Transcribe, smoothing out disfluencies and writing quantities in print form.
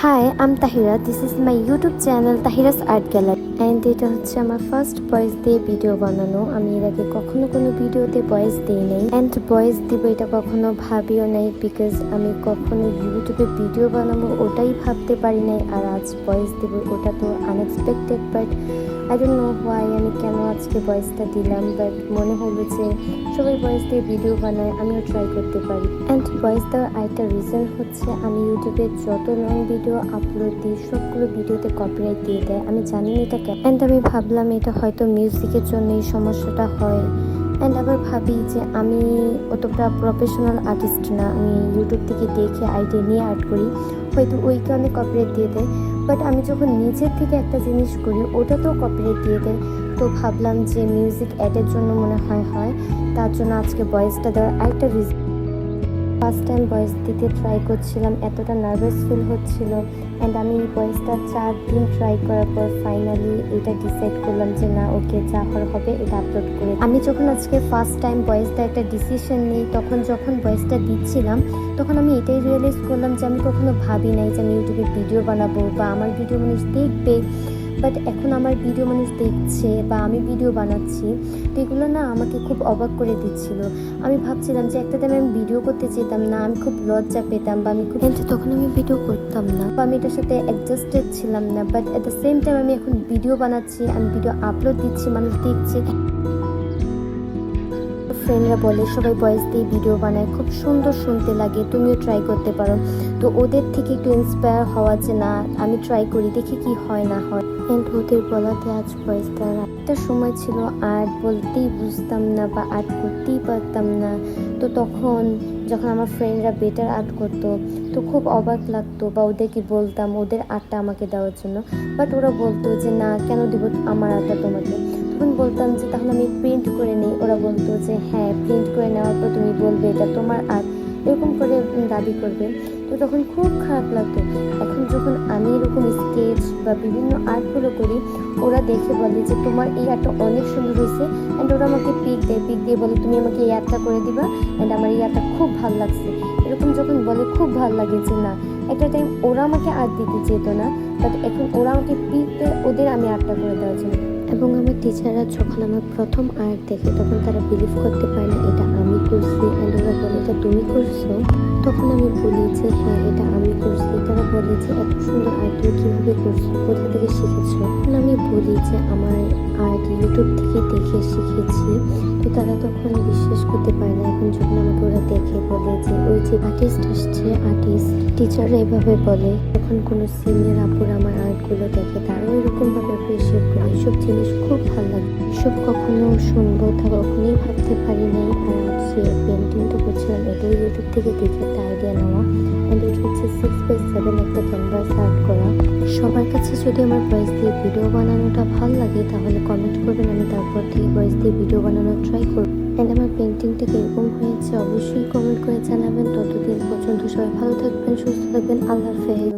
High, I'm Tahira. This is my YouTube channel Tahira's art gallery and এটা হচ্ছে আমার first voice দিয়ে ভিডিও বানানো। আমি এর আগে কখনো কোনো ভিডিওতে ভয়েস দিই নাই অ্যান্ড ভয়েস দিব এটা কখনো ভাবিও নাই, বিকজ আমি কখনো ইউটিউবে ভিডিও বানাবো ওটাই ভাবতে পারি নাই। আর আজ ভয়েস দেবো ওটা তো unexpected, but I don't know why আমি কেন আজকে ভয়েসটা দিলাম। বাট মনে হলো যে সবাই ভয়েস দিয়ে ভিডিও বানায়, আমিও ট্রাই করতে পারি। অ্যান্ড ভয়েস দেওয়ার আরেকটা রিজন হচ্ছে আমি ইউটিউবে যত লং ভিডিও আপলোড দিই সবগুলো ভিডিওতে কপিরাইট দিয়ে দেয়। আমি জানি না এটা কেন, অ্যান্ড আমি ভাবলাম এটা হয়তো মিউজিকের জন্য এই সমস্যাটা হয়। অ্যান্ড আবার ভাবি যে আমি অতটা প্রফেশনাল আর্টিস্ট না, আমি ইউটিউব থেকে দেখে আইডিয়া নিয়ে আর্ট করি, হয়তো ওই কারণে কপিরাইট দিয়ে দেয়। বাট আমি যখন নিজের থেকে একটা জিনিস করি ওটা তো কপিরাইট দিয়ে দেয়। তো ভাবলাম যে মিউজিক অ্যাডের জন্য মনে হয় তার জন্য আজকে ভয়েসটা দেওয়ার আরেকটা রিজন। ফার্স্ট টাইম ভয়েস দিতে ট্রাই করছিলাম, এতটা নার্ভাস ফিল হচ্ছিল। অ্যান্ড আমি এই ভয়েসটা 4 দিন ট্রাই করার পর ফাইনালি এটা ডিসাইড করলাম যে না, ওকে যা হবে এটা আপলোড করে। আমি যখন আজকে ফার্স্ট টাইম ভয়েসটা একটা ডিসিশন নিই, তখন যখন ভয়েসটা দিচ্ছিলাম তখন আমি এটাই রিয়েলাইজ করলাম যে আমি কখনো ভাবি নাই যে আমি ইউটিউবে ভিডিও বানাবো বা আমার ভিডিও মানুষ দেখবে। বাট এখন আমার ভিডিও মানুষ দেখছে বা আমি ভিডিও বানাচ্ছি, তো এগুলো না আমাকে খুব অবাক করে দিচ্ছিল। আমি ভাবছিলাম যে একটা টাইমে আমি ভিডিও করতে চেতাম না, আমি খুব লজ্জা পেতাম বা আমি খুব তখন আমি ভিডিও করতাম না বা আমি এটার সাথে অ্যাডজাস্টেড ছিলাম না। But at the same time আমি এখন ভিডিও বানাচ্ছি, আমি ভিডিও আপলোড দিচ্ছি, মানুষ দেখছে। ফ্রেন্ডরা বলে সবাই ভয়েস দিয়ে ভিডিও বানায়, খুব সুন্দর শুনতে লাগে, তুমিও ট্রাই করতে পারো। তো ওদের থেকে একটু ইন্সপায়ার হওয়া যে না আমি ট্রাই করি, দেখি কি হয় না হয়। অ্যান্ড ওদের বলাতে আজ ভয়েস দেওয়ার একটা সময় ছিল আর্ট বলতেই বুঝতাম না বা আর্ট করতেই পারতাম না। তো তখন যখন আমার ফ্রেন্ডরা বেটার আর্ট করতো তো খুব অবাক লাগতো, বা ওদেরকে বলতাম ওদের আর্টটা আমাকে দেওয়ার জন্য। বাট ওরা বলতো যে না, কেন দিব আমার আর্টটা তোমাকে। তখন বলতাম যে তাহলে আমি প্রিন্ট করে নিই। ওরা বলতো যে হ্যাঁ, প্রিন্ট করে নেওয়ার পর তুমি বলবে এটা তোমার আর্ট, এরকম করে দাবি করবে। তো তখন খুব খারাপ লাগতো। এখন যখন আমি এরকম স্কেচ বা বিভিন্ন আর্টগুলো করি, ওরা দেখে বলে যে তোমার এই আর্টটা অনেক সুন্দর হয়েছে। অ্যান্ড ওরা আমাকে পিক দিয়ে বলে তুমি আমাকে এই আর্টটা করে দিবা, অ্যান্ড আমার এই আর্টটা খুব ভালো লাগছে। এরকম যখন বলে খুব ভালো লাগে যে না, একটা টাইম ওরা আমাকে আর্ট দিতে চেত না, বাট এখন ওরা আমাকে পিক দেয় ওদের আমি আর্টটা করে দেওয়ার জন্য। এবং আমার টিচাররা যখন আমার প্রথম আর্ট দেখে তখন তারা বিলিভ করতে পারে না এটা আমি করছি। অ্যান্ড ওরা বলে এটা তুমি করছো। তখন আমি বলি যে হ্যাঁ, এটা আমি করছি। তারা বলে যে এত সুন্দর আর্ট তুমি কীভাবে করছো, কোথা থেকে শিখেছো। তখন আমি বলি যে আমার আর্ট ইউটিউব থেকে দেখে শিখেছি। তো তারা তখন বিশ্বাস করতে পারে না। এখন যখন আমাকে ওরা দেখে বলে যে ওই যে আর্টিস্ট আসছে, আর্টিস্ট। টিচাররা এভাবে বলে। যখন কোনো সিনিয়র আপুরা আমার আর্টগুলো দেখে তারাও এরকমভাবে অ্যাপ্রিসিয়েট করে। এইসব জিনিস খুব ভালো লাগে। এসব কখনো শুনবো তা কখনোই ভাবতে পারি নাই। আর আজ যে পেন্টিংটা করছিলাম এটাও ইউটিউব থেকে দেখে একটা আইডিয়া নেওয়া। অ্যান্ড এটা হচ্ছে 6x7 একটা ক্যানভাস আর্ট করা। সবার কাছে যদি আমার ভয়েস দিয়ে ভিডিও বানানোটা ভালো লাগে তাহলে কমেন্ট করবেন, আমি তারপর থেকে ভয়েস দিয়ে ভিডিও বানানোর ট্রাই করব। অ্যান্ড আমার পেন্টিংটা কীরকম হয়েছে অবশ্যই কমেন্ট করে জানাবেন। ততদিন পর্যন্ত সবাই ভালো থাকবেন, সুস্থ থাকবেন। আল্লাহ হাফেজ।